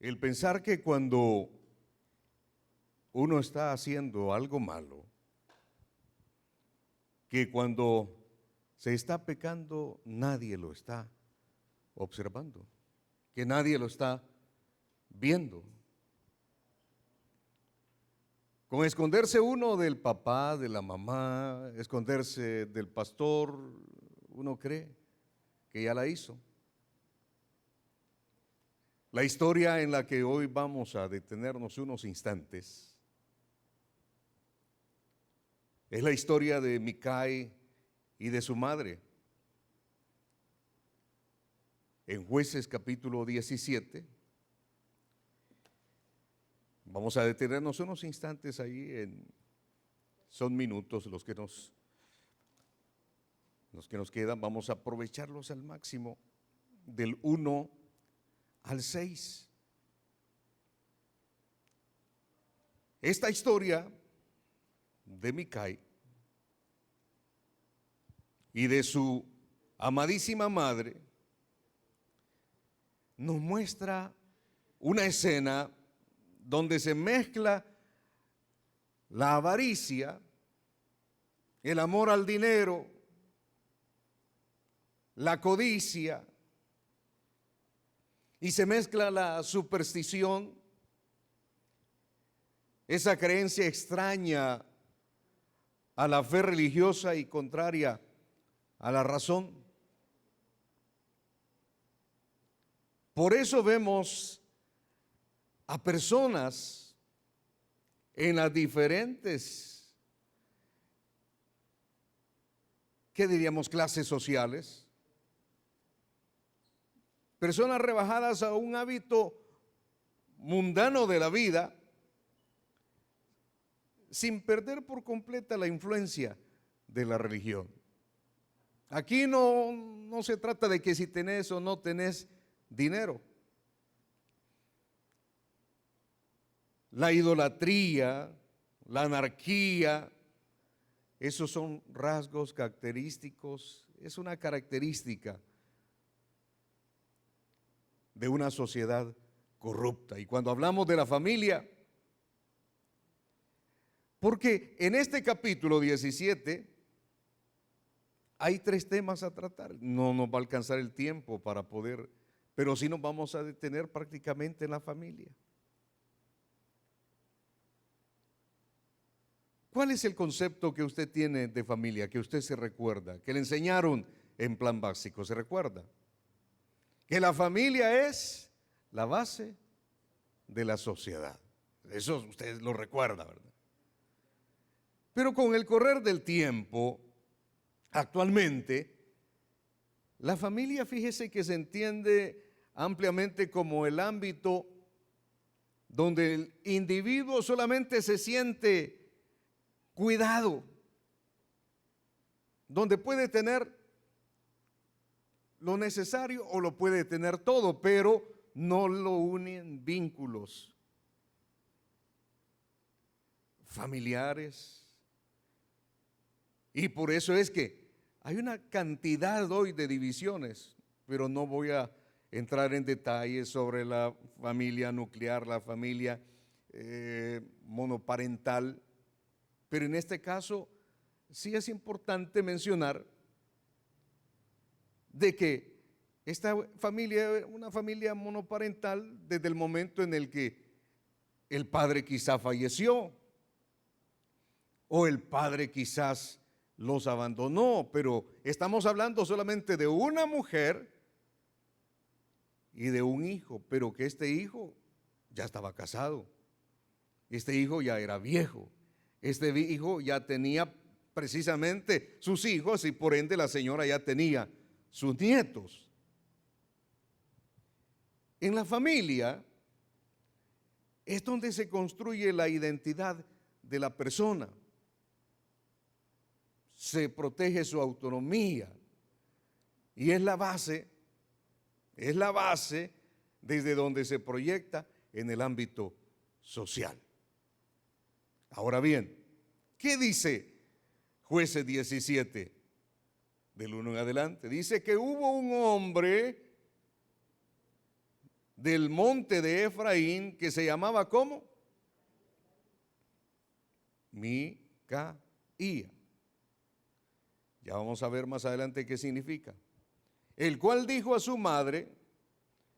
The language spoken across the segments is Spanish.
El pensar que cuando uno está haciendo algo malo, que cuando se está pecando nadie lo está observando, que nadie lo está viendo. Con esconderse uno del papá, de la mamá, esconderse del pastor, uno cree que ya la hizo. La historia en la que hoy vamos a detenernos unos instantes es la historia de Micai y de su madre. En Jueces capítulo 17, vamos a detenernos unos instantes ahí, son minutos los que nos quedan, vamos a aprovecharlos al máximo, del 1 al 6. Esta historia de Micai y de su amadísima madre nos muestra una escena donde se mezcla la avaricia, el amor al dinero, la codicia, y se mezcla la superstición, esa creencia extraña a la fe religiosa y contraria a la razón. Por eso vemos a personas en las diferentes, ¿qué diríamos?, clases sociales, personas rebajadas a un hábito mundano de la vida, sin perder por completa la influencia de la religión. Aquí no se trata de que si tenés o no tenés dinero. La idolatría, la anarquía, esos son rasgos característicos, es una característica de una sociedad corrupta. Y cuando hablamos de la familia, porque en este capítulo 17 hay 3 temas a tratar, no nos va a alcanzar el tiempo para poder, pero sí nos vamos a detener prácticamente en la familia. ¿Cuál es el concepto que usted tiene de familia, que usted se recuerda, que le enseñaron en plan básico? ¿Se recuerda? Que la familia es la base de la sociedad. Eso usted lo recuerda, ¿verdad? Pero con el correr del tiempo, actualmente, la familia, fíjese que se entiende ampliamente como el ámbito donde el individuo solamente se siente cuidado, donde puede tener lo necesario o lo puede tener todo, pero no lo unen vínculos familiares. Y por eso es que hay una cantidad hoy de divisiones, pero no voy a entrar en detalles sobre la familia nuclear, la familia monoparental, pero en este caso sí es importante mencionar de que esta familia es una familia monoparental desde el momento en el que el padre quizá falleció o el padre quizás los abandonó, pero estamos hablando solamente de una mujer y de un hijo, pero que este hijo ya estaba casado, este hijo ya era viejo, este hijo ya tenía precisamente sus hijos y por ende la señora ya tenía sus nietos. En la familia es donde se construye la identidad de la persona, se protege su autonomía y es la base desde donde se proyecta en el ámbito social. Ahora bien, ¿qué dice Jueces 17 del 1 en adelante? Dice que hubo un hombre del monte de Efraín, que se llamaba ¿cómo? Micaía. Ya vamos a ver más adelante qué significa. El cual dijo a su madre: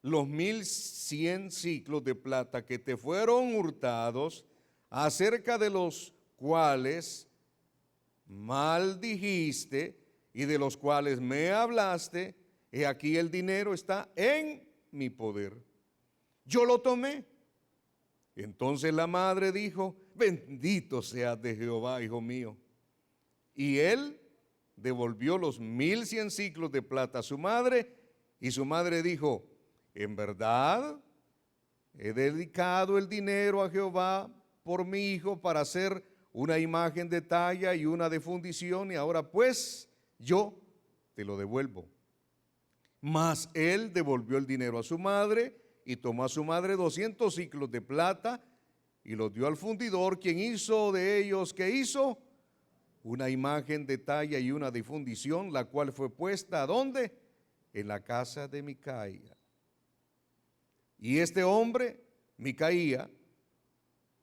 los 1100 siclos de plata que te fueron hurtados, acerca de los cuales mal dijiste y de los cuales me hablaste, he aquí el dinero está en mi poder. Yo lo tomé. Entonces la madre dijo: bendito seas de Jehová, hijo mío. Y él devolvió los 1100 siclos de plata a su madre, y su madre dijo: en verdad he dedicado el dinero a Jehová por mi hijo para hacer una imagen de talla y una de fundición, y ahora pues yo te lo devuelvo. Mas él devolvió el dinero a su madre, y tomó a su madre 200 siclos de plata y los dio al fundidor, quien hizo de ellos, ¿qué hizo? Una imagen de talla y una de fundición, la cual fue puesta ¿a dónde? En la casa de Micaía. Y este hombre, Micaía,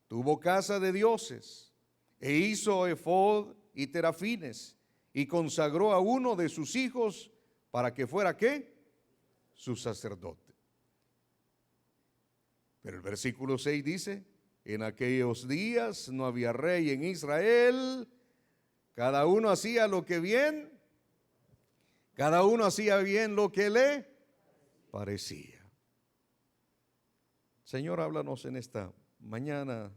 tuvo casa de dioses e hizo efod y terafines, y consagró a uno de sus hijos para que fuera ¿qué? Su sacerdote. Pero el versículo 6 dice: en aquellos días no había rey en Israel, cada uno hacía lo que bien, cada uno hacía bien lo que le parecía. Señor, háblanos en esta mañana,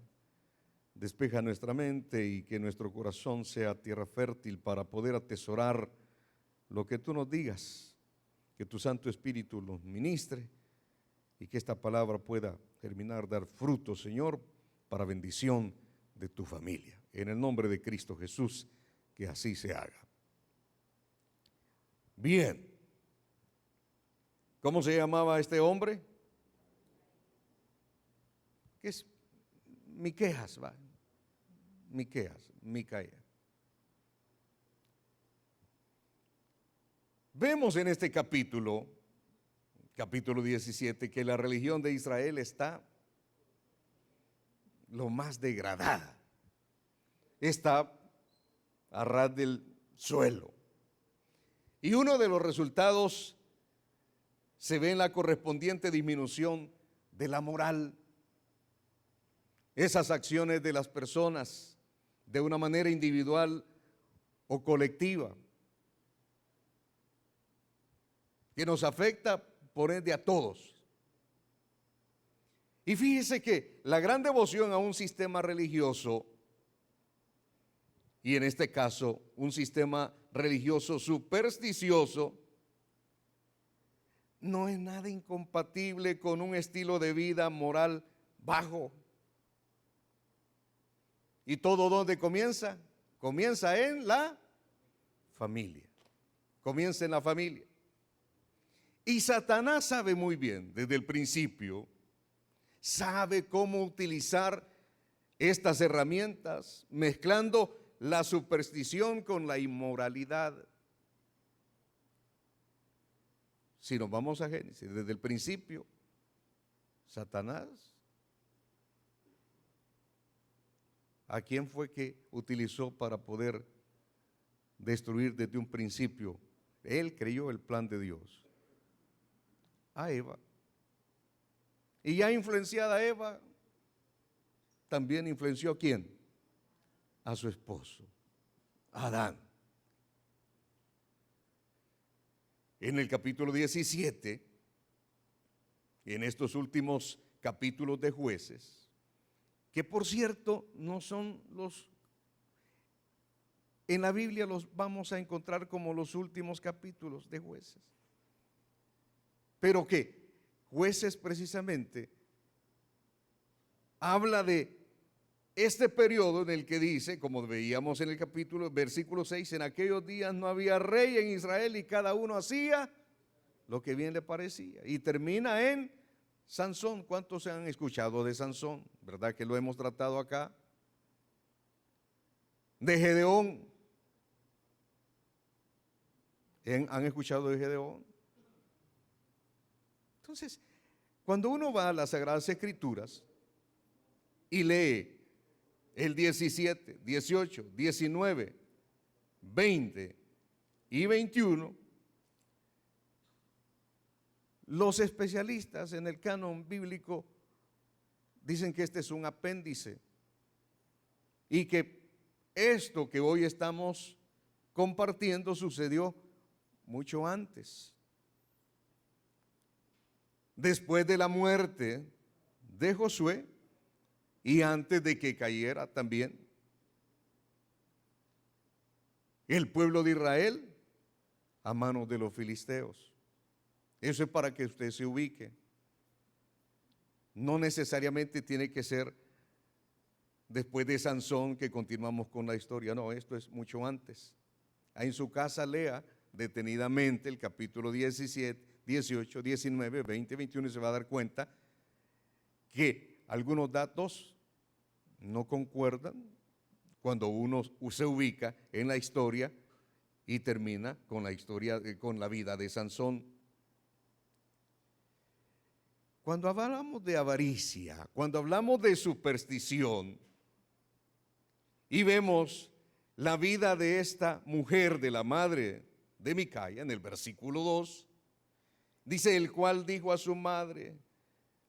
despeja nuestra mente y que nuestro corazón sea tierra fértil para poder atesorar lo que tú nos digas, que tu Santo Espíritu nos ministre y que esta palabra pueda germinar, dar fruto, Señor, para bendición de tu familia. En el nombre de Cristo Jesús, que así se haga. Bien, ¿cómo se llamaba este hombre? ¿Qué es? Miqueas, va. Micaía. Vemos en este capítulo 17, que la religión de Israel está lo más degradada. Está a ras del suelo. Y uno de los resultados se ve en la correspondiente disminución de la moral. Esas acciones de las personas, de una manera individual o colectiva, que nos afecta por ende a todos. Y fíjese que la gran devoción a un sistema religioso, y en este caso un sistema religioso supersticioso, no es nada incompatible con un estilo de vida moral bajo. ¿Y todo dónde comienza? Comienza en la familia. Comienza en la familia. Y Satanás sabe muy bien, desde el principio, sabe cómo utilizar estas herramientas, mezclando la superstición con la inmoralidad. Si nos vamos a Génesis, desde el principio, Satanás, ¿a quién fue que utilizó para poder destruir desde un principio? Él creyó el plan de Dios. A Eva. Y ya influenciada Eva, también influenció ¿a quién? A su esposo, Adán. En el capítulo 17, en estos últimos capítulos de Jueces, que por cierto no son en la Biblia los vamos a encontrar como los últimos capítulos de Jueces, pero que Jueces precisamente habla de este periodo en el que dice, como veíamos en el capítulo, versículo 6, en aquellos días no había rey en Israel y cada uno hacía lo que bien le parecía. Y termina en Sansón. ¿Cuántos se han escuchado de Sansón? ¿Verdad que lo hemos tratado acá? De Gedeón. ¿Han escuchado de Gedeón? Entonces, Cuando uno va a las Sagradas Escrituras y lee el 17, 18, 19, 20 y 21, los especialistas en el canon bíblico dicen que este es un apéndice y que esto que hoy estamos compartiendo sucedió mucho antes. Después de la muerte de Josué y antes de que cayera también el pueblo de Israel a manos de los filisteos. Eso es para que usted se ubique. No necesariamente tiene que ser después de Sansón que continuamos con la historia. No, esto es mucho antes. Ahí en su casa lea detenidamente el capítulo 17, 18, 19, 20, 21 y se va a dar cuenta que algunos datos no concuerdan cuando uno se ubica en la historia y termina con la historia, con la vida de Sansón. Cuando hablamos de avaricia, cuando hablamos de superstición y vemos la vida de esta mujer, de la madre de Micaya, en el versículo 2, dice: el cual dijo a su madre: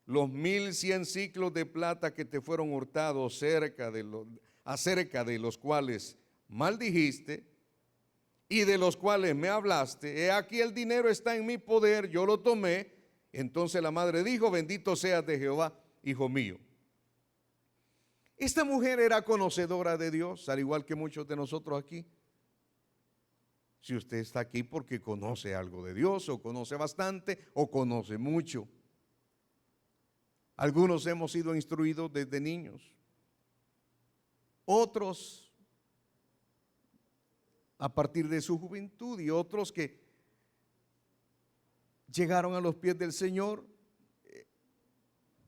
los 1100 ciclos de plata que te fueron hurtados acerca de los cuales maldijiste y de los cuales me hablaste, he aquí el dinero está en mi poder, yo lo tomé. Entonces la madre dijo: bendito seas de Jehová, hijo mío. Esta mujer era conocedora de Dios, al igual que muchos de nosotros aquí. Si usted está aquí porque conoce algo de Dios, o conoce bastante, o conoce mucho. Algunos hemos sido instruidos desde niños. Otros a partir de su juventud, y otros que llegaron a los pies del Señor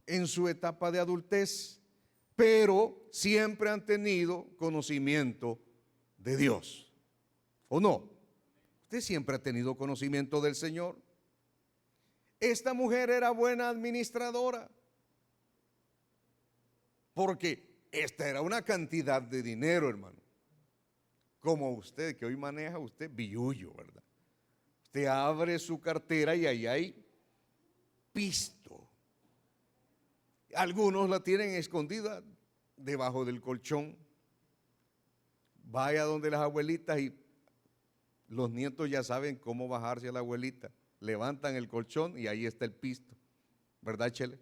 en su etapa de adultez, pero siempre han tenido conocimiento de Dios. ¿O no? Usted siempre ha tenido conocimiento del Señor. Esta mujer era buena administradora, porque esta era una cantidad de dinero, hermano. Como usted, que hoy maneja usted billullo, ¿verdad? Usted abre su cartera y ahí hay pisto. Algunos la tienen escondida debajo del colchón. Vaya donde las abuelitas y los nietos ya saben cómo bajarse a la abuelita. Levantan el colchón y ahí está el pisto. ¿Verdad, Chele?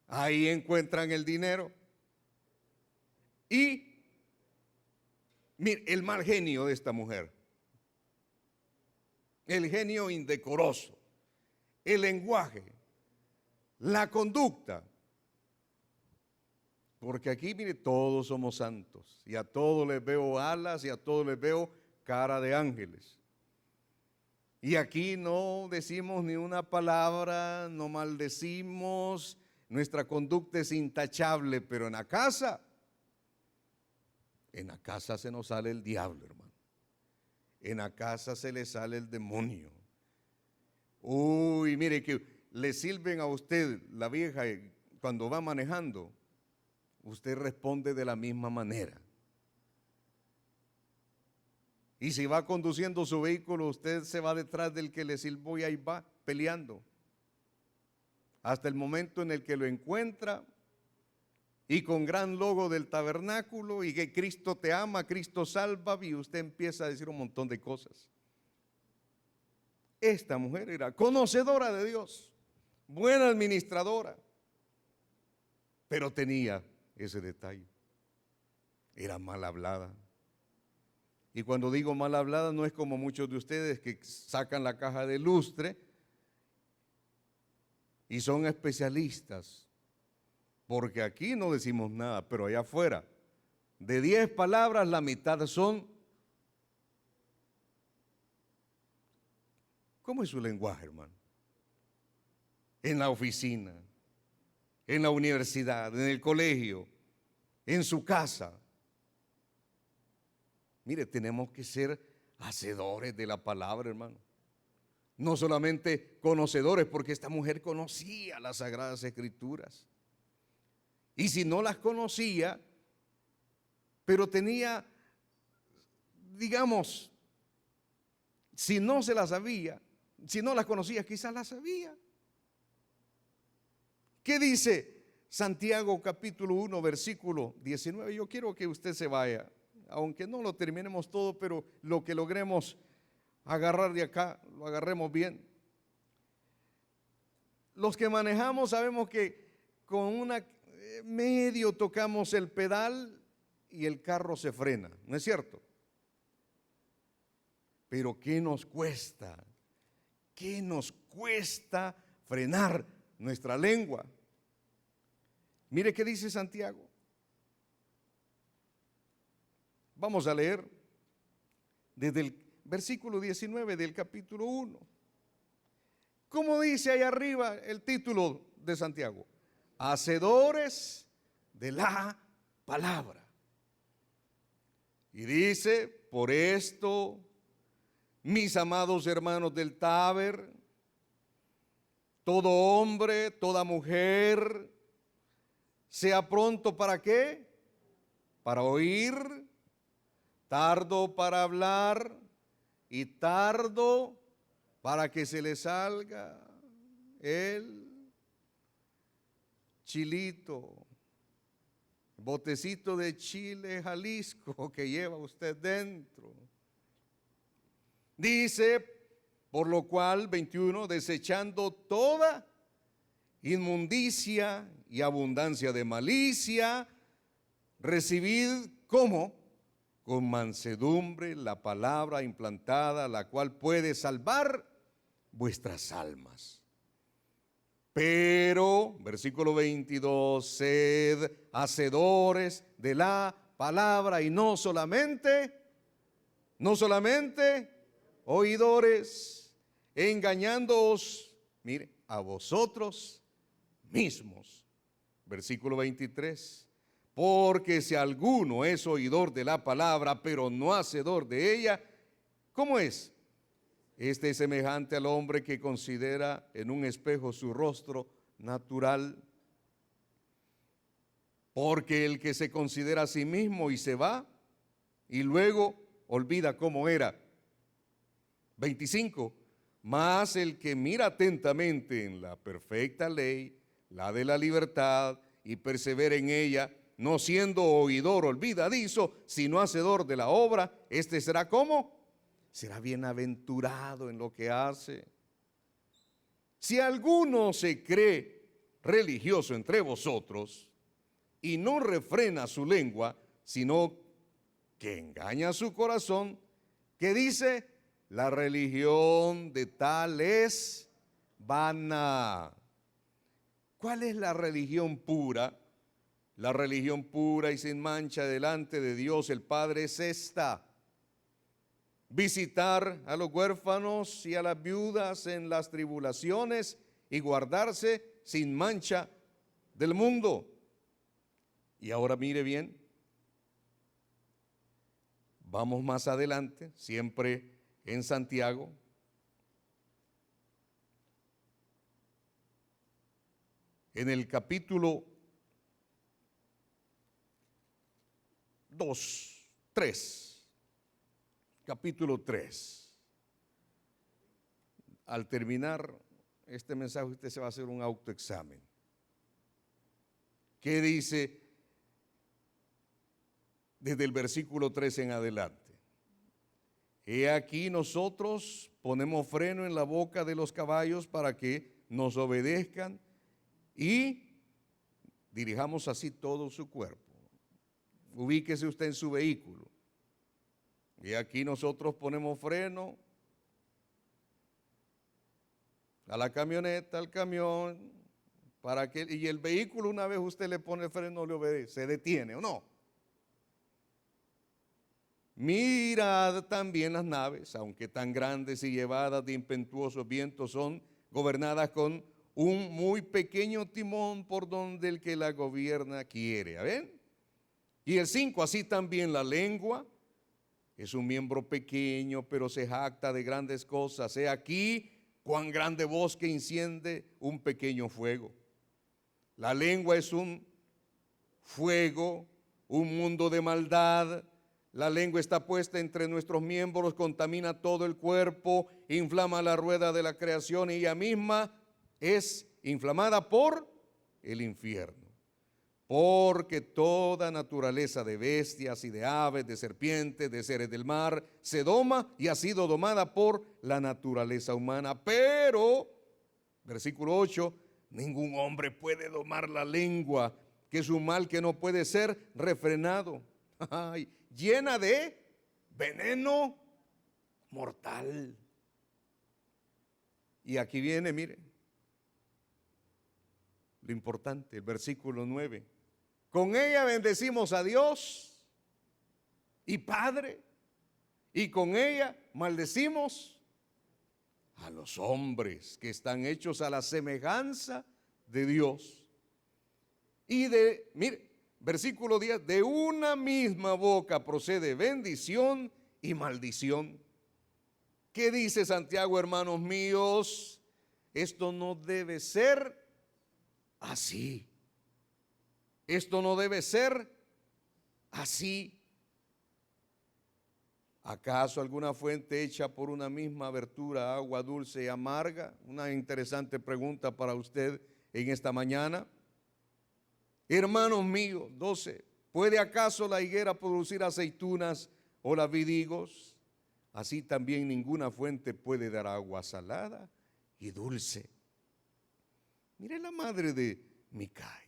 Ahí encuentran el dinero. Y mire, el mal genio de esta mujer, el genio indecoroso, el lenguaje, la conducta. Porque aquí, mire, todos somos santos y a todos les veo alas y a todos les veo cara de ángeles. Y aquí no decimos ni una palabra, no maldecimos, nuestra conducta es intachable, pero en la casa se nos sale el diablo, hermano. En la casa se le sale el demonio. Uy, mire que le sirven a usted la vieja cuando va manejando, usted responde de la misma manera. Y si va conduciendo su vehículo, usted se va detrás del que le silbó y ahí va peleando. Hasta el momento en el que lo encuentra y con gran logo del tabernáculo y que Cristo te ama, Cristo salva, y usted empieza a decir un montón de cosas. Esta mujer era conocedora de Dios, buena administradora, pero tenía ese detalle: era mal hablada. Y cuando digo mal hablada, no es como muchos de ustedes que sacan la caja de lustre y son especialistas, porque aquí no decimos nada, pero allá afuera, de 10 palabras, la mitad son. ¿Cómo es su lenguaje, hermano? En la oficina, en la universidad, en el colegio, en su casa. Mire, tenemos que ser hacedores de la palabra, hermano. No solamente conocedores, porque esta mujer conocía las Sagradas Escrituras. Y si no las conocía, pero tenía, digamos, si no se las sabía, si no las conocía, quizás las sabía. ¿Qué dice Santiago capítulo 1, versículo 19? Yo quiero que usted se vaya, aunque no lo terminemos todo, pero lo que logremos agarrar de acá, lo agarremos bien. Los que manejamos sabemos que con una medio tocamos el pedal y el carro se frena, ¿no es cierto? Pero ¿qué nos cuesta? ¿Qué nos cuesta frenar nuestra lengua? Mire qué dice Santiago. Vamos a leer desde el versículo 19 del capítulo 1. ¿Cómo dice ahí arriba el título de Santiago? Hacedores de la palabra. Y dice, por esto, mis amados hermanos del Taber, todo hombre, toda mujer, sea pronto ¿para qué? Para oír, tardo para hablar y tardo para que se le salga el chilito, botecito de chile Jalisco que lleva usted dentro. Dice, por lo cual, 21, desechando toda inmundicia y abundancia de malicia, recibid como con mansedumbre la palabra implantada, la cual puede salvar vuestras almas. Pero, versículo 22, sed hacedores de la palabra y no solamente oidores, engañándoos, mire, a vosotros mismos. Versículo 23, porque si alguno es oidor de la palabra, pero no hacedor de ella, ¿cómo es? Este es semejante al hombre que considera en un espejo su rostro natural. Porque el que se considera a sí mismo y se va, y luego olvida cómo era. 25, mas el que mira atentamente en la perfecta ley, la de la libertad, y persevera en ella, no siendo oidor olvidadizo, sino hacedor de la obra, este será ¿cómo? Será bienaventurado en lo que hace. Si alguno se cree religioso entre vosotros y no refrena su lengua, sino que engaña su corazón, que dice, la religión de tal es vana. ¿Cuál es la religión pura? La religión pura y sin mancha delante de Dios el Padre es esta: visitar a los huérfanos y a las viudas en las tribulaciones y guardarse sin mancha del mundo. Y ahora mire bien, vamos más adelante, siempre en Santiago. En el capítulo 3, capítulo 3. Al terminar este mensaje usted se va a hacer un autoexamen. ¿Qué dice desde el versículo 3 en adelante? He aquí nosotros ponemos freno en la boca de los caballos para que nos obedezcan y dirijamos así todo su cuerpo. Ubíquese usted en su vehículo. Y aquí nosotros ponemos freno a la camioneta, al camión, para que, y el vehículo, una vez usted le pone freno, le obedece, se detiene o no. Mirad también las naves, aunque tan grandes y llevadas de impetuosos vientos son, gobernadas con un muy pequeño timón por donde el que la gobierna quiere. ¿Ven? Y el 5, así también la lengua es un miembro pequeño, pero se jacta de grandes cosas. He aquí, cuán grande bosque enciende un pequeño fuego. La lengua es un fuego, un mundo de maldad. La lengua está puesta entre nuestros miembros, contamina todo el cuerpo, inflama la rueda de la creación y ella misma es inflamada por el infierno. Porque toda naturaleza de bestias y de aves, de serpientes, de seres del mar, se doma y ha sido domada por la naturaleza humana. Pero, versículo 8, ningún hombre puede domar la lengua, que es un mal que no puede ser refrenado. Ay, llena de veneno mortal. Y aquí viene, mire, lo importante, el versículo 9. Con ella bendecimos a Dios y Padre, y con ella maldecimos a los hombres que están hechos a la semejanza de Dios. Y mire, versículo 10, de una misma boca procede bendición y maldición. ¿Qué dice Santiago, hermanos míos? Esto no debe ser así. Esto no debe ser así. ¿Acaso alguna fuente hecha por una misma abertura, agua dulce y amarga? Una interesante pregunta para usted en esta mañana. Hermanos míos, 12, ¿puede acaso la higuera producir aceitunas o la vid higos? Así también ninguna fuente puede dar agua salada y dulce. Mire la madre de Micai.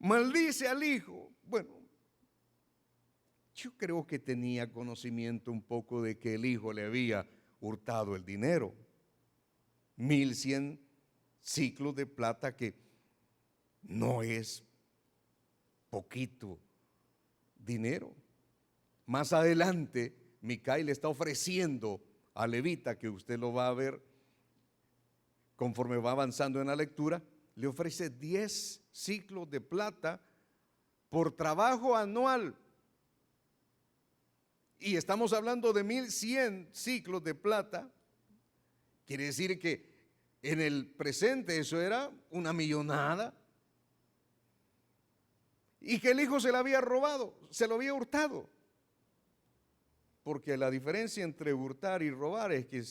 Maldice al hijo. Bueno, yo creo que tenía conocimiento un poco de que el hijo le había hurtado el dinero. 1100 ciclos de plata, que no es poquito dinero. Más adelante, Micai le está ofreciendo a Levita, que usted lo va a ver conforme va avanzando en la lectura, le ofrece 10 ciclos de plata por trabajo anual. Y estamos hablando de 1100 ciclos de plata. Quiere decir que en el presente eso era una millonada. Y que el hijo se lo había robado, se lo había hurtado. Porque la diferencia entre hurtar y robar es que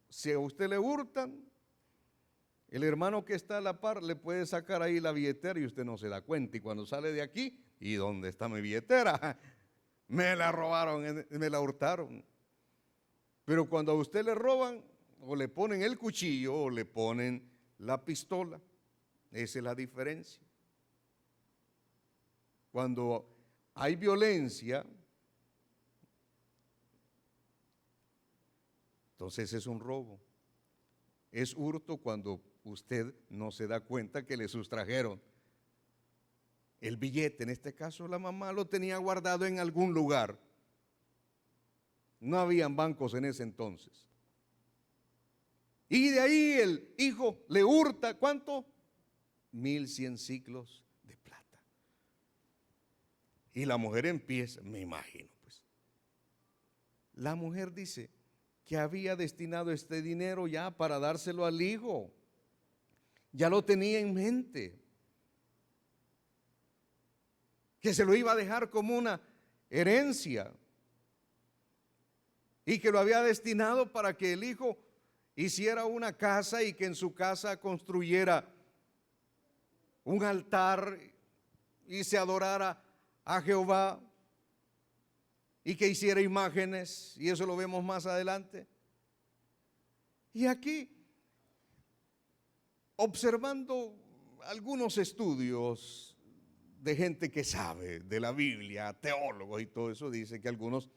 si a usted le hurtan, el hermano que está a la par le puede sacar ahí la billetera y usted no se da cuenta. Y cuando sale de aquí, ¿y dónde está mi billetera? Me la robaron, me la hurtaron. Pero cuando a usted le roban, o le ponen el cuchillo o le ponen la pistola. Esa es la diferencia. Cuando hay violencia, entonces es un robo. Es hurto cuando usted no se da cuenta que le sustrajeron el billete. En este caso la mamá lo tenía guardado en algún lugar. No habían bancos en ese entonces. Y de ahí el hijo le hurta, ¿cuánto? 1100 ciclos de plata. Y la mujer empieza, me imagino pues. La mujer dice que había destinado este dinero ya para dárselo al hijo. Ya lo tenía en mente. Que se lo iba a dejar como una herencia. Y que lo había destinado para que el hijo hiciera una casa y que en su casa construyera un altar y se adorara a Jehová y que hiciera imágenes, y eso lo vemos más adelante. Y aquí, observando algunos estudios de gente que sabe de la Biblia, teólogos y todo eso, dice que algunos,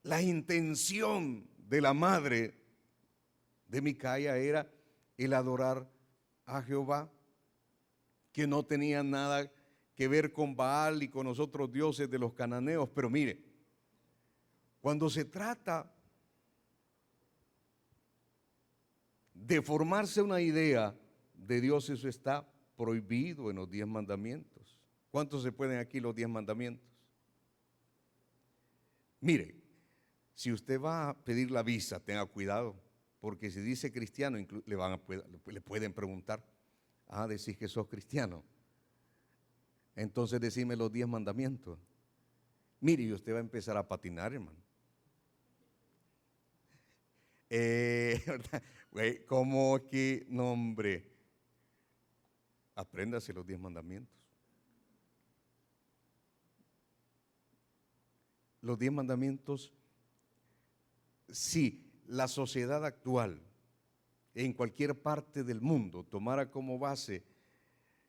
la intención de la madre de Micaía era el adorar a Jehová, que no tenía nada que ver con Baal y con los otros dioses de los cananeos. Pero mire, cuando se trata de formarse una idea de Dios, eso está prohibido en los 10 mandamientos. ¿Cuántos se pueden aquí los 10 mandamientos? Mire, Si usted va a pedir la visa, tenga cuidado, porque si dice cristiano, le pueden preguntar, decís que sos cristiano, entonces decime los 10 mandamientos. Mire, y usted va a empezar a patinar, hermano. ¿Cómo que nombre? Apréndase los 10 mandamientos. Los 10 mandamientos, si la sociedad actual en cualquier parte del mundo tomara como base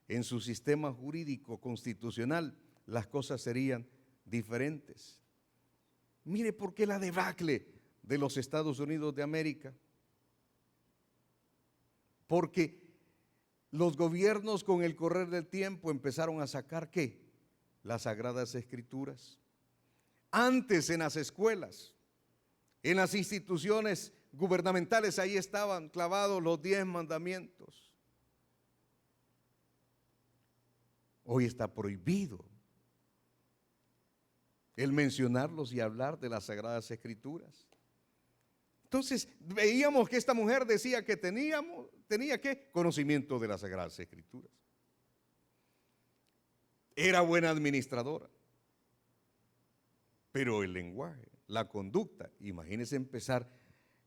en su sistema jurídico constitucional, las cosas serían diferentes. Mire por qué la debacle de los Estados Unidos de América. Porque los gobiernos con el correr del tiempo empezaron a sacar ¿qué? Las Sagradas Escrituras. Antes en las escuelas, en las instituciones gubernamentales, ahí estaban clavados los 10 mandamientos. Hoy está prohibido el mencionarlos y hablar de las Sagradas Escrituras. Entonces veíamos que esta mujer decía que tenía ¿qué? Conocimiento de las Sagradas Escrituras. Era buena administradora. Pero el lenguaje, la conducta, imagínese empezar.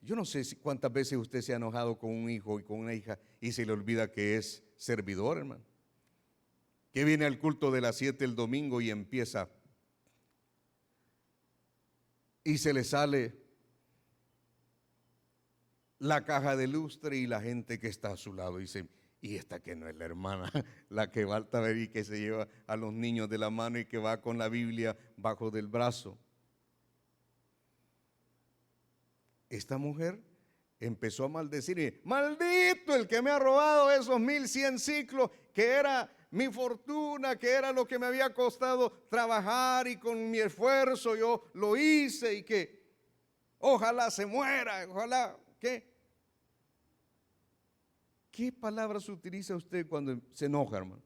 Yo no sé cuántas veces usted se ha enojado con un hijo y con una hija y se le olvida que es servidor, hermano. Que viene al culto de las 7 el domingo y empieza y se le sale la caja de lustre y la gente que está a su lado dice, y esta que no es la hermana, la que va al taber y que se lleva a los niños de la mano y que va con la Biblia bajo del brazo. Esta mujer empezó a maldecir, maldito el que me ha robado esos 1100 ciclos, que era mi fortuna, que era lo que me había costado trabajar y con mi esfuerzo yo lo hice y que ojalá se muera, ojalá, ¿qué? ¿Qué palabras utiliza usted cuando se enoja, hermano?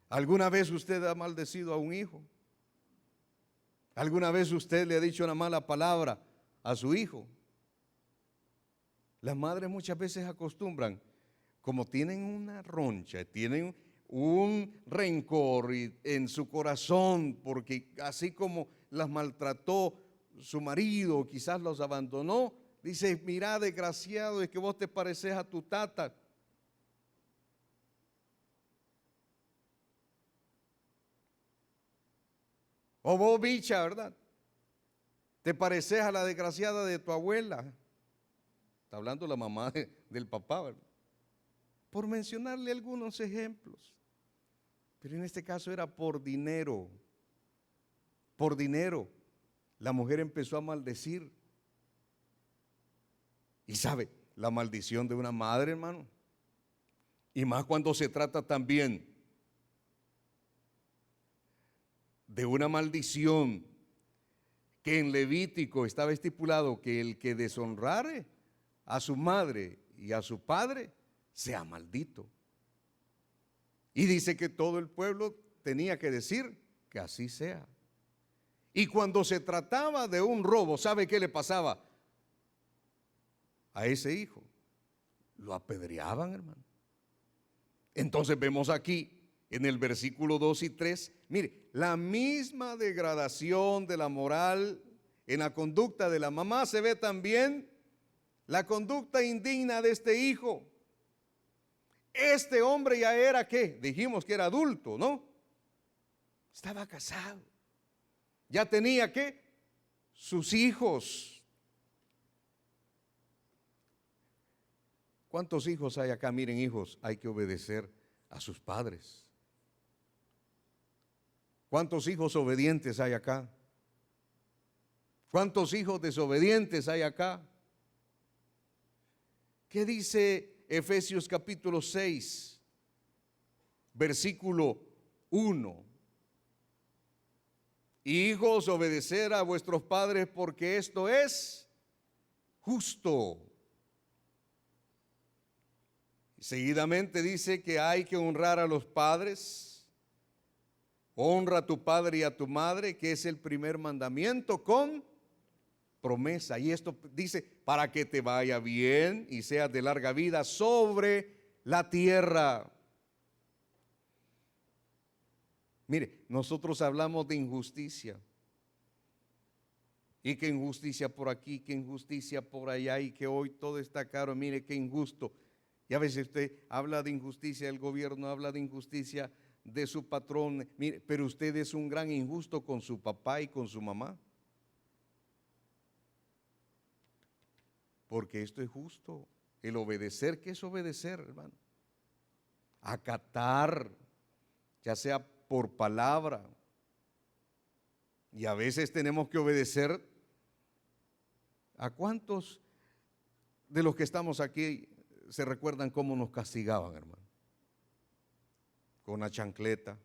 ¿Alguna vez usted ha maldecido a un hijo? ¿Alguna vez usted le ha dicho una mala palabra a su hijo? Las madres muchas veces acostumbran, como tienen una roncha, tienen un rencor en su corazón, porque así como las maltrató su marido, quizás los abandonó, dice, mira desgraciado, es que vos te pareces a tu tata. O vos bicha, ¿verdad? Te pareces a la desgraciada de tu abuela. Está hablando la mamá del papá, ¿verdad? Por mencionarle algunos ejemplos. Pero en este caso era por dinero. Por dinero. La mujer empezó a maldecir. Y sabe, la maldición de una madre, hermano. Y más cuando se trata también de una maldición que en Levítico estaba estipulado que el que deshonrare a su madre y a su padre sea maldito. Y dice que todo el pueblo tenía que decir que así sea. Y cuando se trataba de un robo, ¿sabe qué le pasaba a ese hijo? Lo apedreaban, hermano. Entonces vemos aquí en el versículo 2 y 3, mire, la misma degradación de la moral en la conducta de la mamá, se ve también la conducta indigna de este hijo. Este hombre ya era, ¿qué? Dijimos que era adulto, ¿no? Estaba casado. Ya tenía, ¿qué? Sus hijos. ¿Cuántos hijos hay acá? Miren, hijos, hay que obedecer a sus padres. ¿Cuántos hijos obedientes hay acá? ¿Cuántos hijos desobedientes hay acá? ¿Qué dice Efesios capítulo 6, versículo 1? Hijos, obedecer a vuestros padres porque esto es justo. Seguidamente dice que hay que honrar a los padres Honra a tu padre y a tu madre, que es el primer mandamiento con promesa. Y esto dice, para que te vaya bien y seas de larga vida sobre la tierra. Mire, nosotros hablamos de injusticia. Y que injusticia por aquí, que injusticia por allá, y que hoy todo está caro. Mire qué injusto. Y a veces usted habla de injusticia del gobierno, habla de injusticia de su patrón. Mire, pero usted es un gran injusto con su papá y con su mamá. Porque esto es justo. El obedecer, ¿qué es obedecer, hermano? Acatar, ya sea por palabra. Y a veces tenemos que obedecer. ¿A cuántos de los que estamos aquí se recuerdan cómo nos castigaban, hermano? Con la chancleta,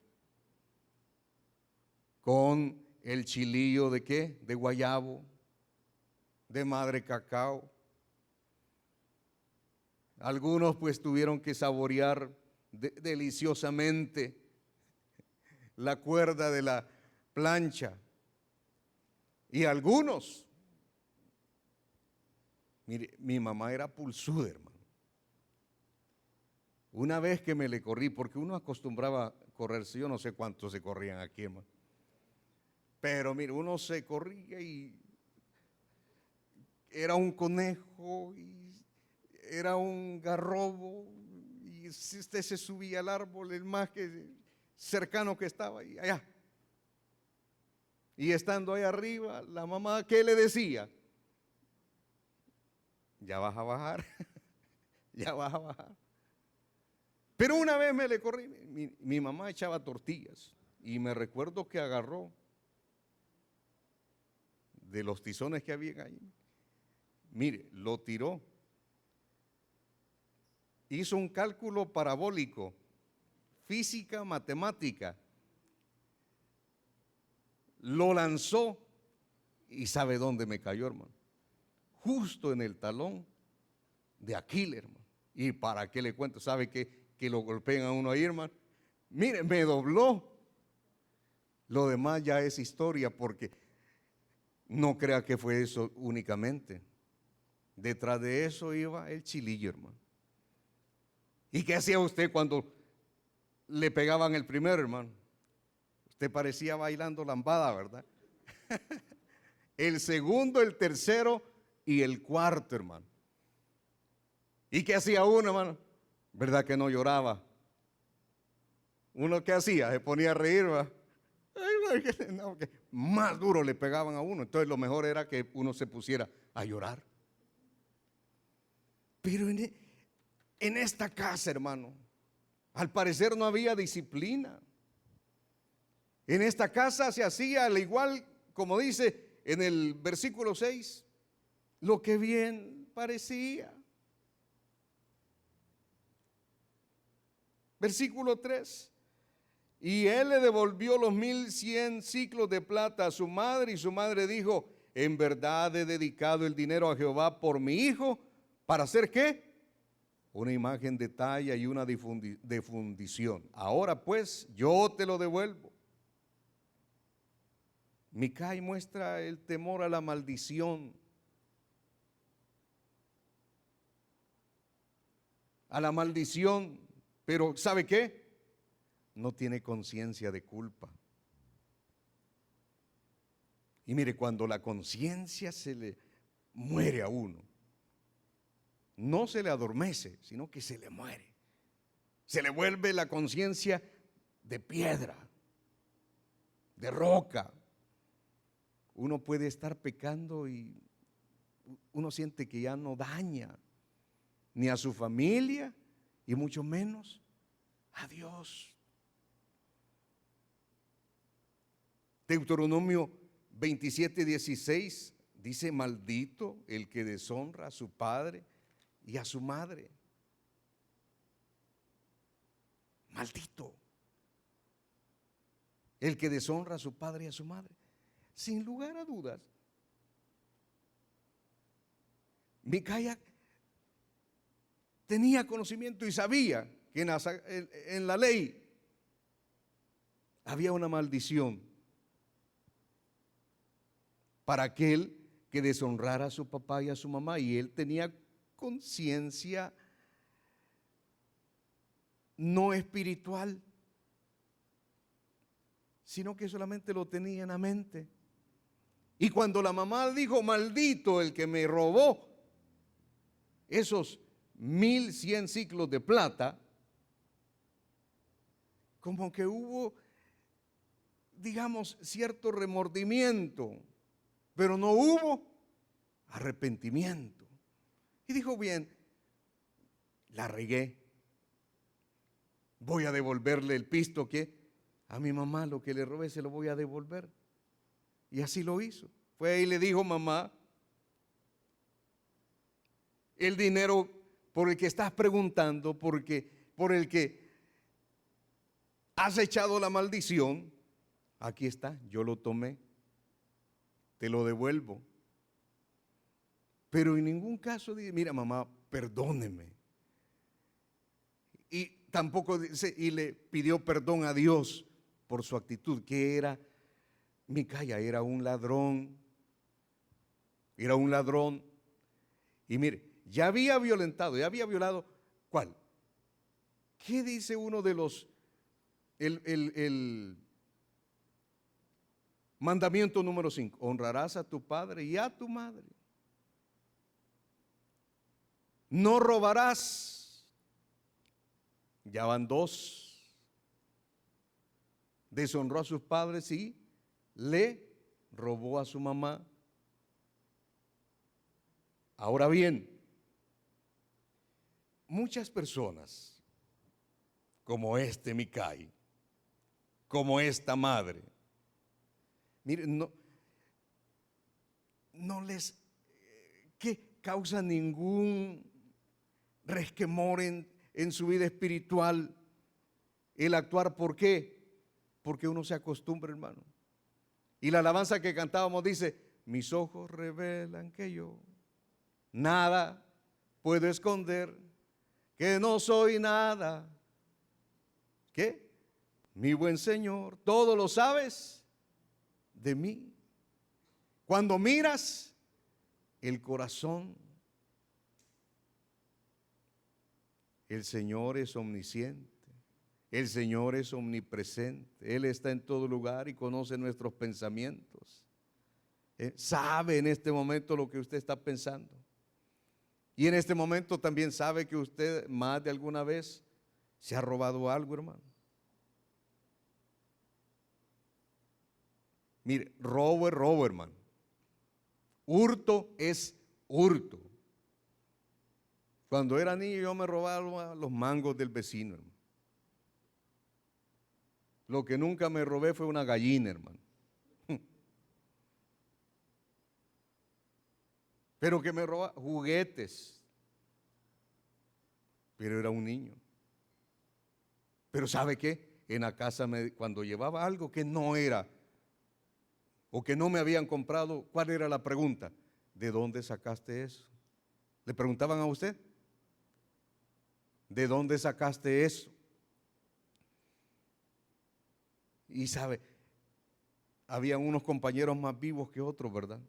con el chilillo de qué, de guayabo, de madre cacao. Algunos pues tuvieron que saborear deliciosamente la cuerda de la plancha. Y algunos, mire, mi mamá era pulsuda, hermano. Una vez que me le corrí, porque uno acostumbraba a correrse, yo no sé cuántos se corrían aquí, hermano. Pero mire, uno se corría y era un conejo y era un garrobo, y si usted se subía al árbol, el más que cercano que estaba, y allá. Y estando ahí arriba, la mamá, ¿qué le decía? Ya vas a bajar, ya vas a bajar. Pero una vez me le corrí, mi mamá echaba tortillas, y me recuerdo que agarró de los tizones que había ahí, mire, lo tiró. Hizo un cálculo parabólico, física, matemática. Lo lanzó y ¿sabe dónde me cayó, hermano? Justo en el talón de Aquiles, hermano. ¿Y para qué le cuento? ¿Sabe que lo golpean a uno ahí, hermano? Mire, me dobló. Lo demás ya es historia, porque no crea que fue eso únicamente. Detrás de eso iba el chilillo, hermano. ¿Y qué hacía usted cuando le pegaban el primero, hermano? Usted parecía bailando lambada, ¿verdad? El segundo, el tercero y el cuarto, hermano. ¿Y qué hacía uno, hermano? ¿Verdad que no lloraba? ¿Uno qué hacía? Se ponía a reír, ¿verdad? No, que más duro le pegaban a uno. Entonces lo mejor era que uno se pusiera a llorar. Pero en esta casa, hermano, al parecer no había disciplina. En esta casa se hacía al igual, como dice en el versículo 6, lo que bien parecía. Versículo 3. Y él le devolvió los 1100 siclos de plata a su madre, y su madre dijo: en verdad he dedicado el dinero a Jehová por mi hijo, ¿para hacer qué? Una imagen de talla y una de fundición. Ahora pues yo te lo devuelvo. Micai muestra el temor a la maldición, pero ¿sabe qué? No tiene conciencia de culpa. Y mire, cuando la conciencia se le muere a uno, no se le adormece, sino que se le muere. Se le vuelve la conciencia de piedra, de roca. Uno puede estar pecando y uno siente que ya no daña ni a su familia y mucho menos a Dios. Deuteronomio 27:16 dice: maldito el que deshonra a su padre y a su madre. Maldito el que deshonra a su padre y a su madre. Sin lugar a dudas, Micaya tenía conocimiento y sabía que en la ley había una maldición para aquel que deshonrara a su papá y a su mamá, y él tenía conciencia no espiritual, sino que solamente lo tenía en la mente. Y cuando la mamá dijo, maldito el que me robó esos 1100 ciclos de plata, como que hubo, digamos, cierto remordimiento, pero no hubo arrepentimiento. Y dijo, bien, la regué, voy a devolverle el pisto que a mi mamá, lo que le robé se lo voy a devolver. Y así lo hizo. Fue ahí y le dijo, mamá, el dinero por el que estás preguntando, por el que has echado la maldición, aquí está, yo lo tomé, te lo devuelvo. Pero en ningún caso dije, mira mamá, perdóneme. Y tampoco dice, y le pidió perdón a Dios por su actitud, que era, Micaya era un ladrón, y mire, ya había violado, ¿cuál? ¿Qué dice uno de los, el mandamiento número 5? Honrarás a tu padre y a tu madre. No robarás. Ya van 2. Deshonró a sus padres y le robó a su mamá. Ahora bien, muchas personas, como Micai, como esta madre, miren, no les que causa ningún resquemor en su vida espiritual el actuar. ¿Por qué? Porque uno se acostumbra, hermano. Y la alabanza que cantábamos dice, mis ojos revelan que yo nada puedo esconder, que no soy nada. ¿Qué? Mi buen Señor, todo lo sabes de mí. Cuando miras el corazón, el Señor es omnisciente, el Señor es omnipresente, Él está en todo lugar y conoce nuestros pensamientos. Sabe en este momento lo que usted está pensando. Y en este momento también sabe que usted más de alguna vez se ha robado algo, hermano. Mire, robo es robo, hermano. Hurto es hurto. Cuando era niño yo me robaba los mangos del vecino, hermano. Lo que nunca me robé fue una gallina, hermano. Pero que me roba juguetes. Pero era un niño. Pero ¿sabe qué? En la casa cuando llevaba algo que no era o que no me habían comprado, ¿cuál era la pregunta? ¿De dónde sacaste eso? ¿Le preguntaban a usted? ¿De dónde sacaste eso? Y sabe, habían unos compañeros más vivos que otros, ¿verdad?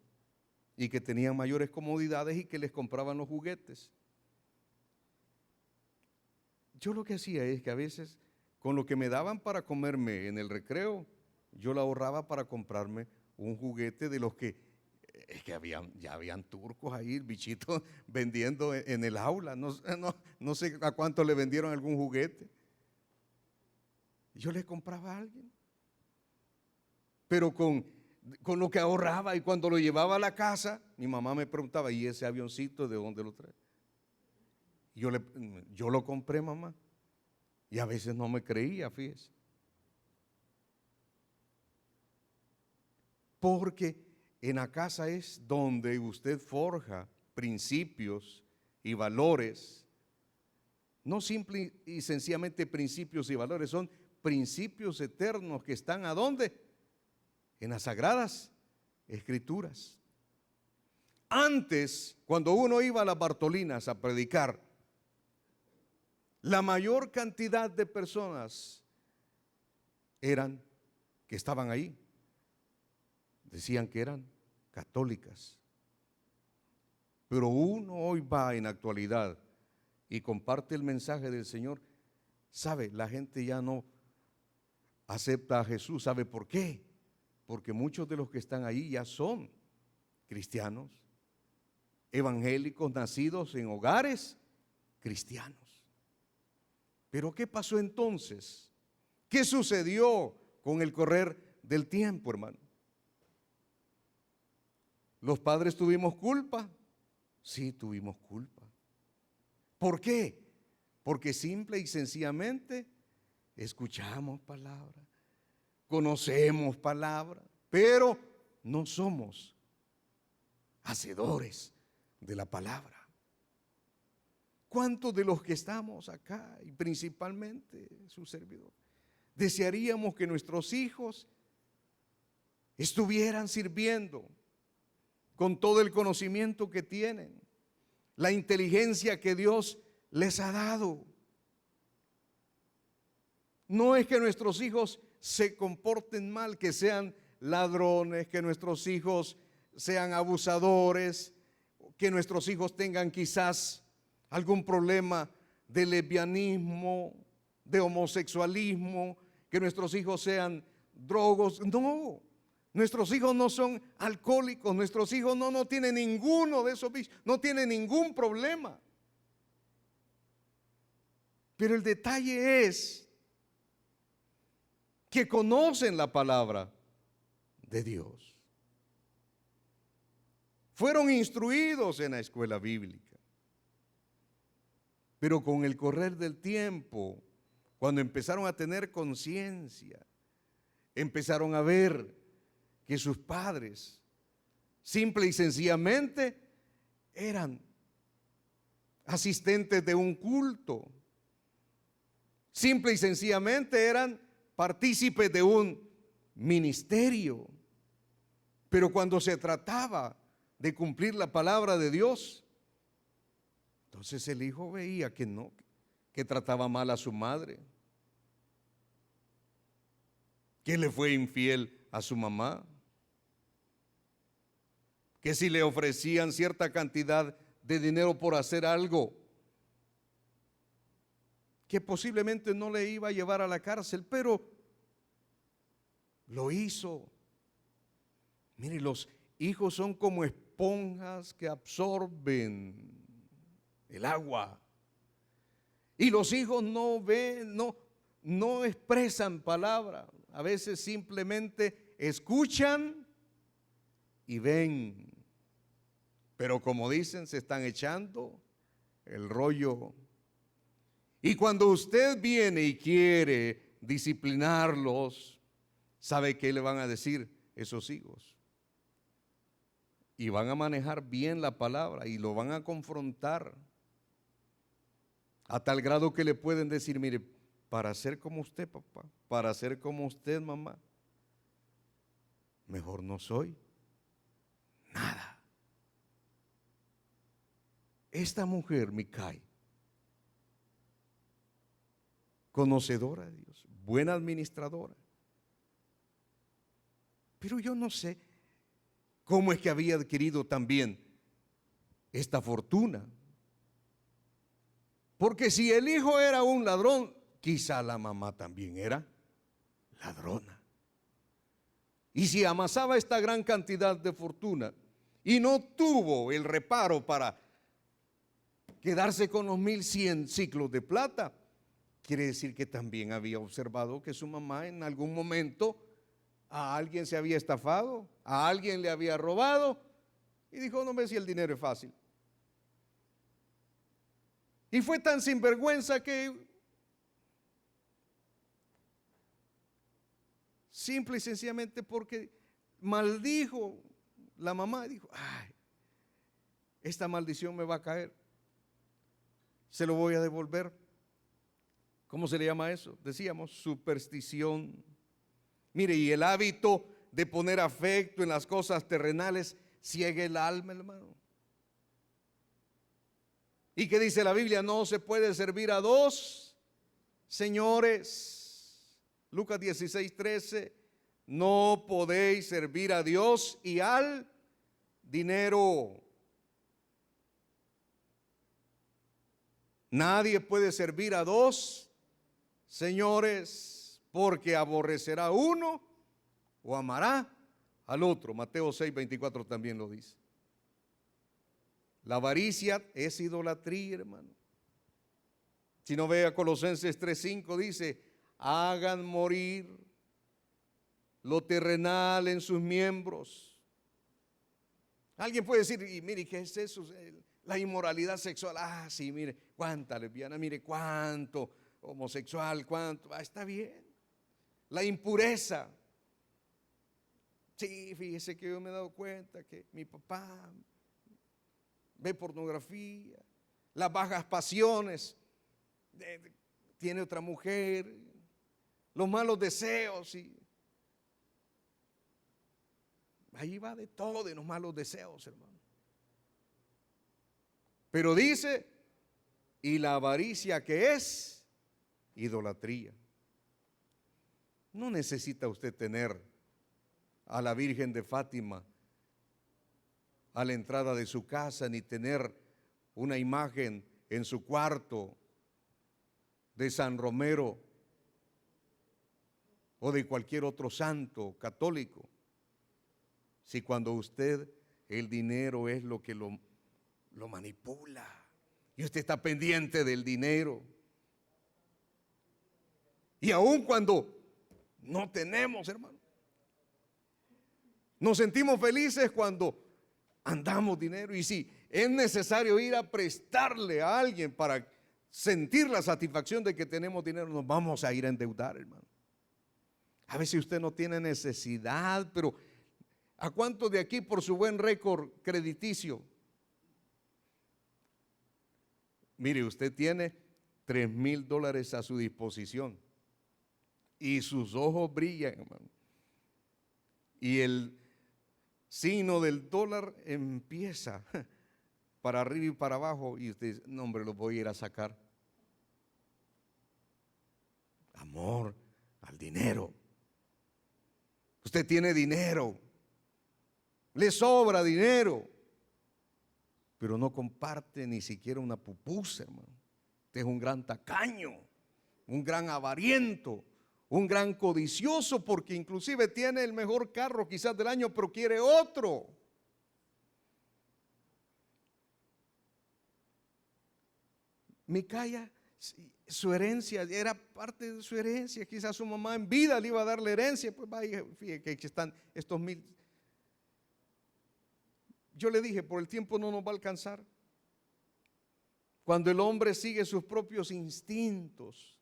Y que tenían mayores comodidades y que les compraban los juguetes. Yo lo que hacía es que a veces con lo que me daban para comerme en el recreo, yo lo ahorraba para comprarme un juguete de los que, es que ya habían turcos ahí, bichitos vendiendo en el aula. No sé a cuánto le vendieron algún juguete. Yo le compraba a alguien. Pero con lo que ahorraba, y cuando lo llevaba a la casa, mi mamá me preguntaba, ¿y ese avioncito de dónde lo trae? Yo lo compré, mamá. Y a veces no me creía, fíjese. Porque en la casa es donde usted forja principios y valores. No simple y sencillamente principios y valores, son principios eternos que están ¿a dónde? En las Sagradas Escrituras. Antes, cuando uno iba a las Bartolinas a predicar, la mayor cantidad de personas eran que estaban ahí decían que eran católicas. Pero uno hoy va en la actualidad y comparte el mensaje del Señor. ¿Sabe? La gente ya no acepta a Jesús. ¿Sabe por qué? Porque muchos de los que están ahí ya son cristianos, evangélicos, nacidos en hogares cristianos. Pero ¿qué pasó entonces? ¿Qué sucedió con el correr del tiempo, hermano? ¿Los padres tuvimos culpa? Sí, tuvimos culpa. ¿Por qué? Porque simple y sencillamente escuchamos palabra, conocemos palabra, pero no somos hacedores de la palabra. ¿Cuántos de los que estamos acá, y principalmente su servidor, desearíamos que nuestros hijos estuvieran sirviendo con todo el conocimiento que tienen, la inteligencia que Dios les ha dado? No es que nuestros hijos se comporten mal, que sean ladrones, que nuestros hijos sean abusadores, que nuestros hijos tengan quizás algún problema de lesbianismo, de homosexualismo, que nuestros hijos sean drogos. No, nuestros hijos no son alcohólicos, nuestros hijos no tienen ninguno de esos vicios, no tienen ningún problema. Pero el detalle es que conocen la palabra de Dios. Fueron instruidos en la escuela bíblica. Pero con el correr del tiempo, cuando empezaron a tener conciencia, empezaron a ver que sus padres, simple y sencillamente, eran asistentes de un culto. Simple y sencillamente eran partícipes de un ministerio. Pero cuando se trataba de cumplir la palabra de Dios, entonces el hijo veía que no, que trataba mal a su madre, que le fue infiel a su mamá, que si le ofrecían cierta cantidad de dinero por hacer algo que posiblemente no le iba a llevar a la cárcel, pero lo hizo. Mire, los hijos son como esponjas que absorben el agua. Y los hijos no ven, no expresan palabra. A veces simplemente escuchan y ven. Pero como dicen, se están echando el rollo. Y cuando usted viene y quiere disciplinarlos, ¿sabe qué le van a decir esos hijos? Y van a manejar bien la palabra y lo van a confrontar a tal grado que le pueden decir: mire, para ser como usted, papá, para ser como usted, mamá, mejor no soy nada. Esta mujer, Micai, conocedora de Dios, buena administradora, pero yo no sé cómo es que había adquirido también esta fortuna. Porque si el hijo era un ladrón, quizá la mamá también era ladrona. Y si amasaba esta gran cantidad de fortuna y no tuvo el reparo para quedarse con los 1100 siclos de plata, quiere decir que también había observado que su mamá en algún momento a alguien se había estafado, a alguien le había robado, y dijo: no me si el dinero es fácil. Y fue tan sinvergüenza que simple y sencillamente porque maldijo la mamá, dijo: ay, esta maldición me va a caer, se lo voy a devolver. ¿Cómo se le llama eso? Decíamos superstición. Mire, y el hábito de poner afecto en las cosas terrenales ciega el alma, hermano. ¿Y qué dice la Biblia? No se puede servir a dos señores. Lucas 16:13. No podéis servir a Dios y al dinero. Nadie puede servir a dos señores, porque aborrecerá a uno o amará al otro. Mateo 6:24 también lo dice. La avaricia es idolatría, hermano. Si no vea Colosenses 3:5, dice: hagan morir lo terrenal en sus miembros. Alguien puede decir: y mire, ¿qué es eso? La inmoralidad sexual. Ah, sí, mire, cuánta lesbiana, mire, cuánto homosexual, cuánto. Ah, está bien. La impureza. Sí, fíjese que yo me he dado cuenta que mi papá ve pornografía, las bajas pasiones, tiene otra mujer, los malos deseos, y ahí va de todo, de los malos deseos, hermano. Pero dice: y la avaricia, que es idolatría. No necesita usted tener a la Virgen de Fátima a la entrada de su casa, ni tener una imagen en su cuarto de San Romero o de cualquier otro santo católico. Si cuando usted, el dinero es lo que lo manipula, y usted está pendiente del dinero, y aun cuando no tenemos, hermano, nos sentimos felices cuando andamos dinero, y si es necesario ir a prestarle a alguien para sentir la satisfacción de que tenemos dinero, nos vamos a ir a endeudar, hermano. A veces usted no tiene necesidad, pero ¿a cuántos de aquí, por su buen récord crediticio? Mire, usted tiene $3,000 a su disposición y sus ojos brillan, hermano, y el signo del dólar empieza para arriba y para abajo, y usted dice: no, hombre, lo voy a ir a sacar. Amor al dinero. Usted tiene dinero, le sobra dinero, pero no comparte ni siquiera una pupusa, hermano. Usted es un gran tacaño, un gran avariento, un gran codicioso, porque inclusive tiene el mejor carro quizás del año, pero quiere otro. Micaya, su herencia era parte de su herencia. Quizás su mamá en vida le iba a dar la herencia. Pues vaya, fíjate que están estos 1,000. Yo le dije: por el tiempo no nos va a alcanzar. Cuando el hombre sigue sus propios instintos,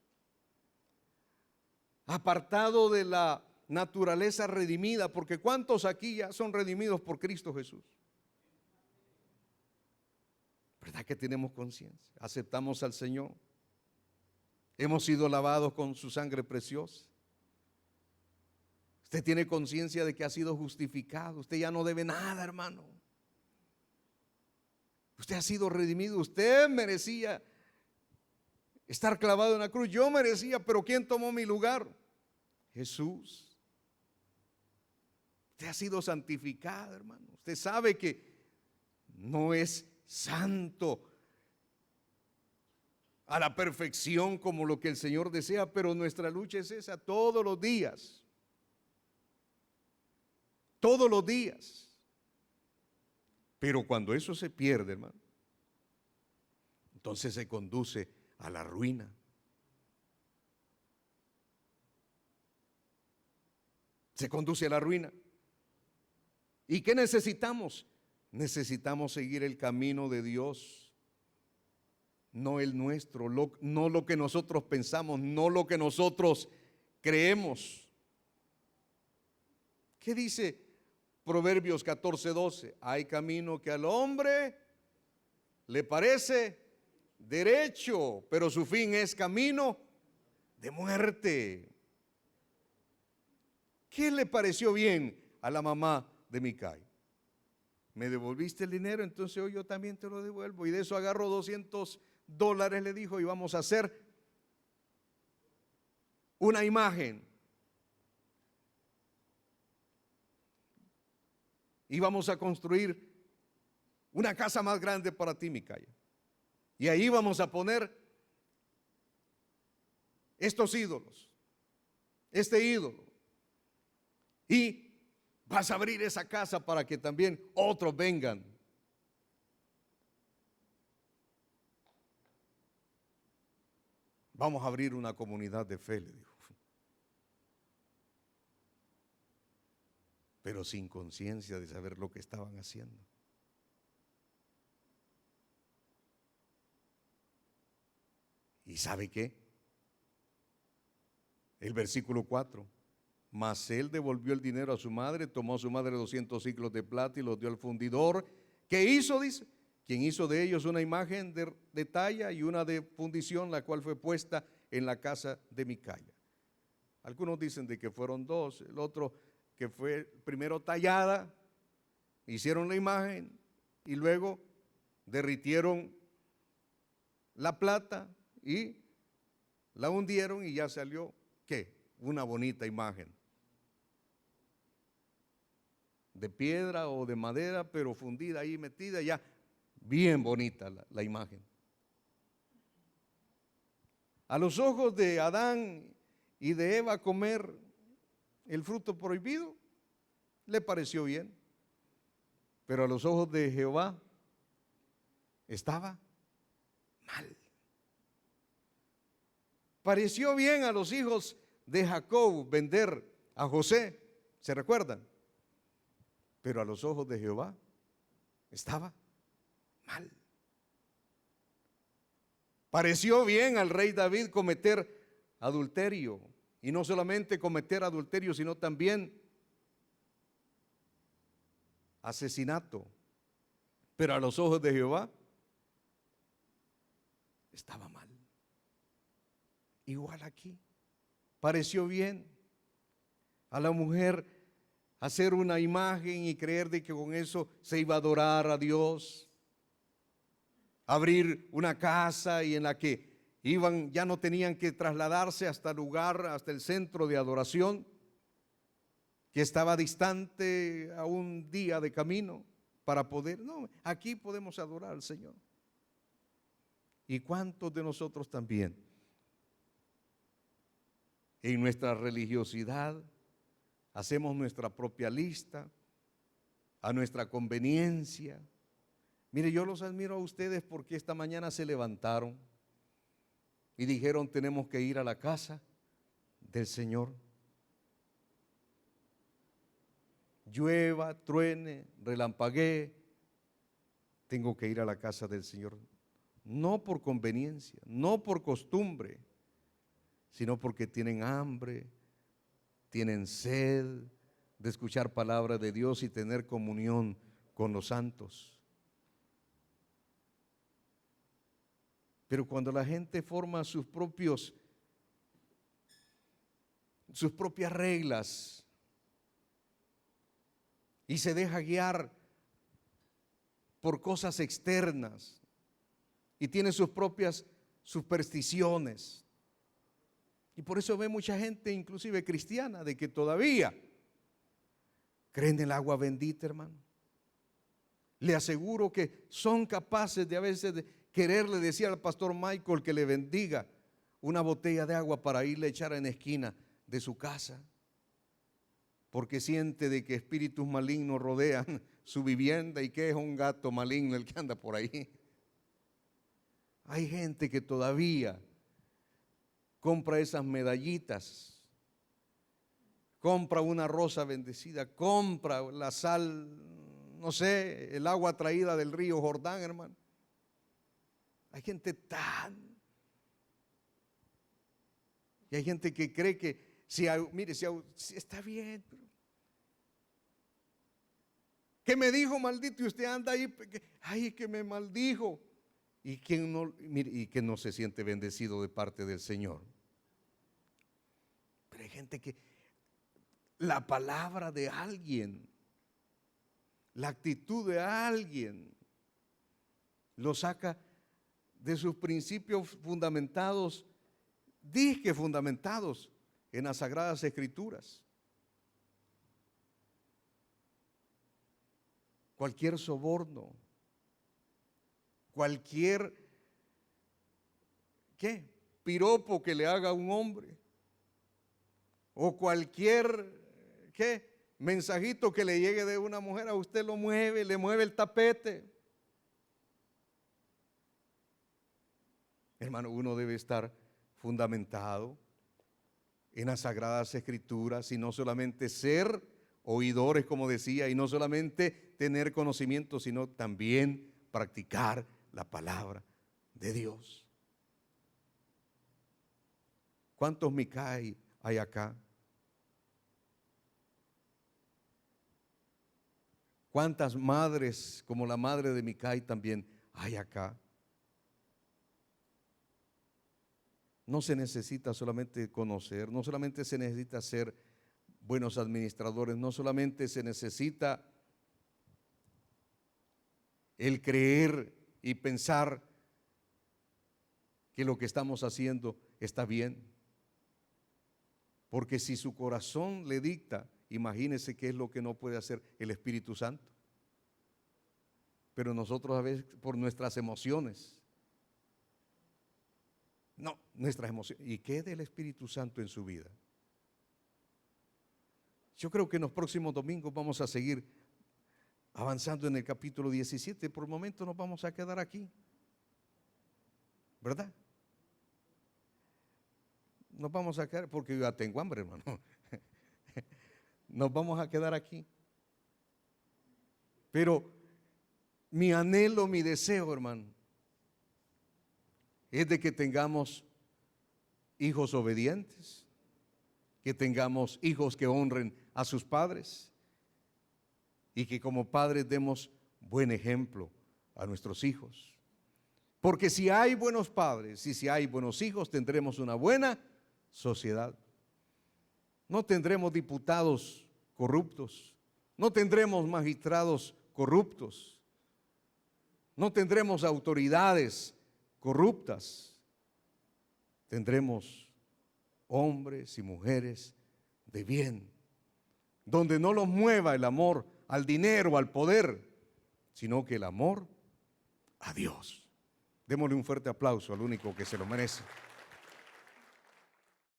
apartado de la naturaleza redimida, porque ¿cuántos aquí ya son redimidos por Cristo Jesús? ¿Verdad que tenemos conciencia? Aceptamos al Señor. Hemos sido lavados con su sangre preciosa. Usted tiene conciencia de que ha sido justificado. Usted ya no debe nada, hermano. Usted ha sido redimido. Usted merecía estar clavado en la cruz. Yo merecía, pero ¿quién tomó mi lugar? Jesús. Usted ha sido santificado, hermano. Usted sabe que no es santo a la perfección como lo que el Señor desea, pero nuestra lucha es esa todos los días. Todos los días. Pero cuando eso se pierde, hermano, entonces se conduce a la ruina. Se conduce a la ruina. ¿Y qué necesitamos? Necesitamos seguir el camino de Dios, no el nuestro, no lo que nosotros pensamos, no lo que nosotros creemos. ¿Qué dice Proverbios 14:12? Hay camino que al hombre le parece derecho, pero su fin es camino de muerte. ¿Qué le pareció bien a la mamá de Micaya? Me devolviste el dinero, entonces hoy yo también te lo devuelvo. Y de eso agarró $200, le dijo, y vamos a hacer una imagen. íbamos a construir una casa más grande para ti, Micaya. Y ahí vamos a poner estos ídolos, este ídolo. Y vas a abrir esa casa para que también otros vengan. Vamos a abrir una comunidad de fe, le dijo. Pero sin conciencia de saber lo que estaban haciendo. ¿Y sabe qué? El versículo 4. Mas él devolvió el dinero a su madre, tomó a su madre 200 siclos de plata y los dio al fundidor. ¿Qué hizo? Dice, quien hizo de ellos una imagen de talla y una de fundición, la cual fue puesta en la casa de Micaya. Algunos dicen de que fueron dos, el otro que fue primero tallada, hicieron la imagen y luego derritieron la plata y la hundieron y ya salió, ¿qué? Una bonita imagen. De piedra o de madera, pero fundida ahí, metida ya, bien bonita la imagen. A los ojos de Adán y de Eva comer el fruto prohibido, le pareció bien. Pero a los ojos de Jehová estaba mal. Pareció bien a los hijos de Jacob vender a José, ¿se recuerdan? Pero a los ojos de Jehová estaba mal. Pareció bien al rey David cometer adulterio, y no solamente cometer adulterio, sino también asesinato. Pero a los ojos de Jehová estaba mal. Igual aquí, pareció bien a la mujer hacer una imagen y creer de que con eso se iba a adorar a Dios, abrir una casa y en la que iban, ya no tenían que trasladarse hasta el lugar, hasta el centro de adoración, que estaba distante a un día de camino para poder, no, aquí podemos adorar al Señor. ¿Y cuántos de nosotros también en nuestra religiosidad hacemos nuestra propia lista a nuestra conveniencia? Mire, yo los admiro a ustedes porque esta mañana se levantaron y dijeron: tenemos que ir a la casa del Señor. Llueva, truene, relampaguee, tengo que ir a la casa del Señor. No por conveniencia, no por costumbre, sino porque tienen hambre, tienen sed de escuchar palabra de Dios y tener comunión con los santos. Pero cuando la gente forma sus propias reglas y se deja guiar por cosas externas y tiene sus propias supersticiones, y por eso ve mucha gente, inclusive cristiana, de que todavía creen en el agua bendita, hermano. Le aseguro que son capaces de a veces de quererle decir al pastor Michael que le bendiga una botella de agua para irle a echar en la esquina de su casa, porque siente de que espíritus malignos rodean su vivienda y que es un gato maligno el que anda por ahí. Hay gente que todavía compra esas medallitas, compra una rosa bendecida, compra la sal, no sé, el agua traída del río Jordán, hermano. Hay gente y hay gente que cree que si está bien, pero ¿qué me dijo, maldito? Y usted anda ahí, ay, que me maldijo. Y que no se siente bendecido de parte del Señor. Pero hay gente que la palabra de alguien, la actitud de alguien, lo saca de sus principios fundamentados, dizque fundamentados en las Sagradas Escrituras. cualquier soborno, cualquier piropo que le haga a un hombre, o cualquier mensajito que le llegue de una mujer, a usted lo mueve, le mueve el tapete. Hermano, uno debe estar fundamentado en las Sagradas Escrituras y no solamente ser oidores, como decía, y no solamente tener conocimiento, sino también practicar la palabra de Dios. ¿Cuántos Micai hay acá? ¿Cuántas madres como la madre de Micai también hay acá? No se necesita solamente conocer, no solamente se necesita ser buenos administradores, no solamente se necesita el creer y pensar que lo que estamos haciendo está bien. Porque si su corazón le dicta, imagínese qué es lo que no puede hacer el Espíritu Santo. Pero nosotros a veces por nuestras emociones, nuestras emociones. ¿Y qué del Espíritu Santo en su vida? Yo creo que en los próximos domingos vamos a seguir avanzando en el capítulo 17. Por el momento nos vamos a quedar aquí, ¿verdad? Nos vamos a quedar, porque yo ya tengo hambre, hermano. Nos vamos a quedar aquí. Pero mi anhelo, mi deseo, hermano, es de que tengamos hijos obedientes, que tengamos hijos que honren a sus padres y que como padres demos buen ejemplo a nuestros hijos. Porque si hay buenos padres y si hay buenos hijos, tendremos una buena sociedad. No tendremos diputados corruptos, no tendremos magistrados corruptos, no tendremos autoridades corruptas. Tendremos hombres y mujeres de bien, donde no los mueva el amor al dinero, al poder, sino que el amor a Dios. Démosle un fuerte aplauso al único que se lo merece.